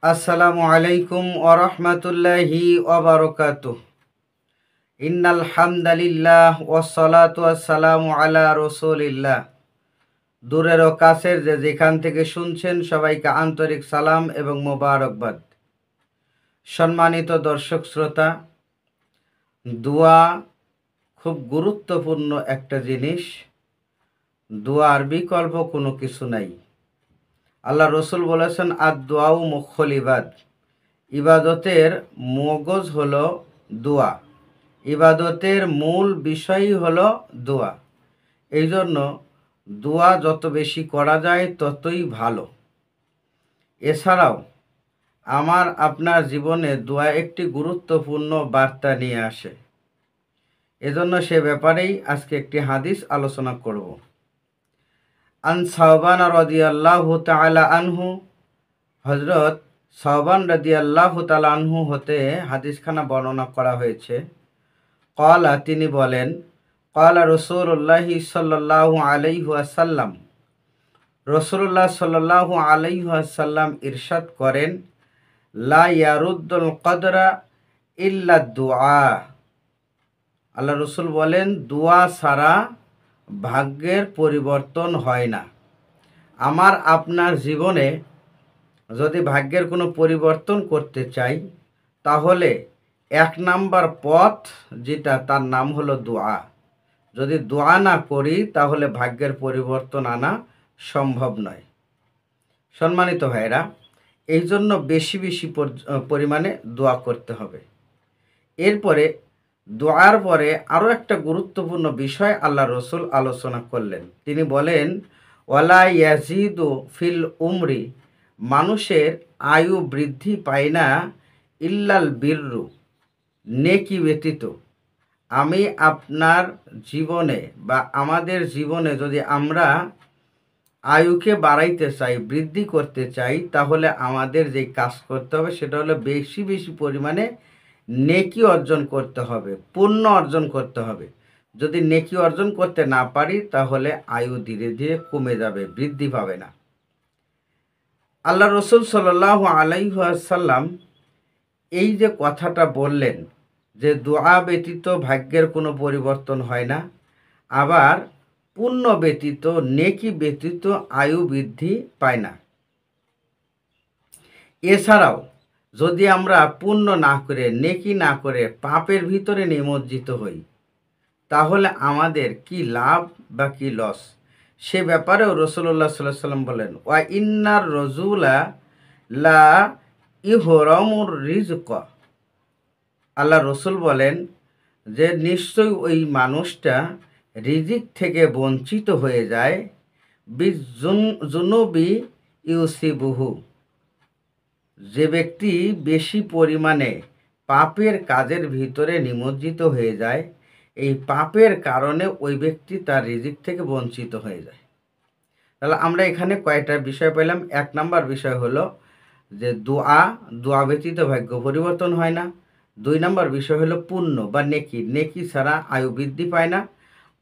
আসসালামু আলাইকুম ওয়া রাহমাতুল্লাহি ওয়া বারাকাতুহু। ইন্নাল হামদালিল্লাহ ওয়াস সালাতু ওয়াস সালামু আলা রাসূলিল্লাহ। দূরের ও কাছের যে যেখান থেকে শুনছেন সবাইকে আন্তরিক সালাম এবং মোবারকবাদ। সম্মানিত দর্শক শ্রোতা, দোয়া খুব গুরুত্বপূর্ণ একটা জিনিস। দোয়ার বিকল্প কোনো কিছু নাই। আল্লাহ রসুল বলেছেন আদ-দুআউ মুখুল ইবাদ। ইবাদতের মগজ হলো দোয়া, ইবাদতের মূল বিষয়ই হলো দোয়া। এই জন্য দোয়া যত বেশি করা যায় ততই ভালো। এছাড়াও আমার আপনার জীবনে দোয়া একটি গুরুত্বপূর্ণ বার্তা নিয়ে আসে। এজন্য সে ব্যাপারেই আজকে একটি হাদিস আলোচনা করব। আন সাওবান রাদিয়াল্লাহু তাআলা আনহু, হযরত সাওবান রাদিয়াল্লাহু তাআলা আনহু হতে হাদিসখানা বর্ণনা করা হয়েছে। ক্বালা, তিনি বলেন, ক্বালা রাসূলুল্লাহি সাল্লাল্লাহু আলাইহি ওয়াসাল্লাম, রাসূলুল্লাহ সাল্লাল্লাহু আলাইহি ওয়াসাল্লাম ইরশাদ করেন, লা ইয়ারুদ্দুল কদরা ইল্লা দুআ। আল্লাহ রসুল বলেন, দোয়া ছাড়া ভাগ্যের পরিবর্তন হয় না। আমার আপনার জীবনে যদি ভাগ্যের কোনো পরিবর্তন করতে চাই, তাহলে 1 নাম্বার পথ যেটা, তার নাম হলো দোয়া। যদি দোয়া না করি তাহলে ভাগ্যের পরিবর্তন আনা সম্ভব নয়। সম্মানিত ভাইরা, এই জন্য বেশি বেশি পরিমাণে দোয়া করতে হবে। এরপরে দোয়ার পরে আরও একটা গুরুত্বপূর্ণ বিষয় আল্লাহ রসুল আলোচনা করলেন। তিনি বলেন, ওয়ালা ইয়াজিদু ফিল উমরি, মানুষের আয়ু বৃদ্ধি পায় না ইল্লাল বিররু, নেকি ব্যতীত। আমি আপনার জীবনে বা আমাদের জীবনে যদি আমরা আয়ুকে বাড়াইতে চাই, বৃদ্ধি করতে চাই, তাহলে আমাদের যে কাজ করতে হবে সেটা হলো বেশি বেশি পরিমাণে নেকি অর্জন করতে হবে, পুণ্য অর্জন করতে হবে। যদি নেকি অর্জন করতে না পারি তাহলে আয়ু ধীরে ধীরে কমে যাবে, বৃদ্ধি পাবে না। আল্লাহ রসুল সাল্লাল্লাহু আলাইহি ওয়াসাল্লাম এই যে কথাটা বললেন যে দোয়া ব্যতীত ভাগ্যের কোনো পরিবর্তন হয় না, আবার পুণ্য ব্যতীত, নেকি ব্যতীত আয়ু বৃদ্ধি পায় না। এছাড়াও যদি আমরা পুণ্য না করে, নেকি না করে পাপের ভিতরে নিমজ্জিত হই, তাহলে আমাদের কি লাভ বা কি লস, সে ব্যাপারেও রাসূলুল্লাহ সাল্লাল্লাহু আলাইহি ওয়াসাল্লাম বলেন, ওয়া ইন্নার রাজুলা লা ইহরামুর রিজক। আল্লাহ রসুল বলেন যে নিশ্চয়ই ওই মানুষটা রিজিক থেকে বঞ্চিত হয়ে যায়, বিজুনুবি ইউসিবুহু, যে ব্যক্তি বেশি পরিমাণে পাপের কাজের ভিতরে নিমজ্জিত হয়ে যায়, এই পাপের কারণে ওই ব্যক্তি তার রিজিক থেকে বঞ্চিত হয়ে যায়। তাহলে আমরা এখানে কয়টা বিষয় পেলাম। 1 নাম্বার বিষয় হলো যে দোয়া ব্যতীত ভাগ্য পরিবর্তন হয় না। 2 নাম্বার বিষয় হলো পুণ্য বা নেকি, নেকি ছাড়া আয়ু বৃদ্ধি পায় না।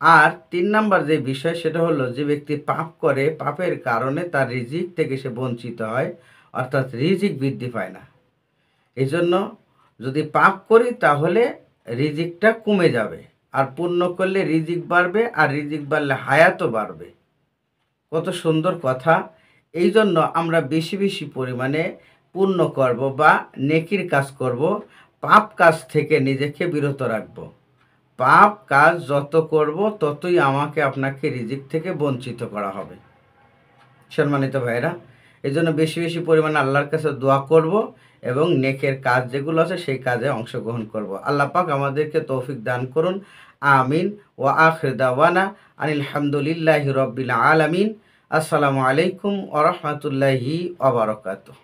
আর 3 নাম্বার যে বিষয় সেটা হলো যে ব্যক্তি পাপ করে, পাপের কারণে তার রিজিক থেকে সে বঞ্চিত হয়, অর্থাৎ রিজিক বৃদ্ধি পায় না। এই জন্য যদি পাপ করি তাহলে রিজিকটা কমে যাবে, আর পুণ্য করলে রিজিক বাড়বে, আর রিজিক বাড়লে হায়াতও বাড়বে। কত সুন্দর কথা। এই জন্য আমরা বেশি বেশি পরিমাণে পুণ্য করব বা নেকির কাজ করব, পাপ কাজ থেকে নিজেকে বিরত রাখব। পাপ কাজ যত করব ততই আমাকে আপনাকে রিজিক থেকে বঞ্চিত করা হবে। সম্মানিত ভাইরা, এই জন্য বেশি বেশি পরিমাণে আল্লাহর কাছে দোয়া করব এবং নেকের কাজ যেগুলো আছে সেই কাজে অংশগ্রহণ করব। আল্লাহ পাক আমাদেরকে তৌফিক দান করুন। আমিন। ওয়া আখির দাওয়ানা আনিল হামদুলিল্লাহি রাব্বিল আলামিন। আসসালামু আলাইকুম ওয়া রাহমাতুল্লাহি ওয়া বারাকাতুহু।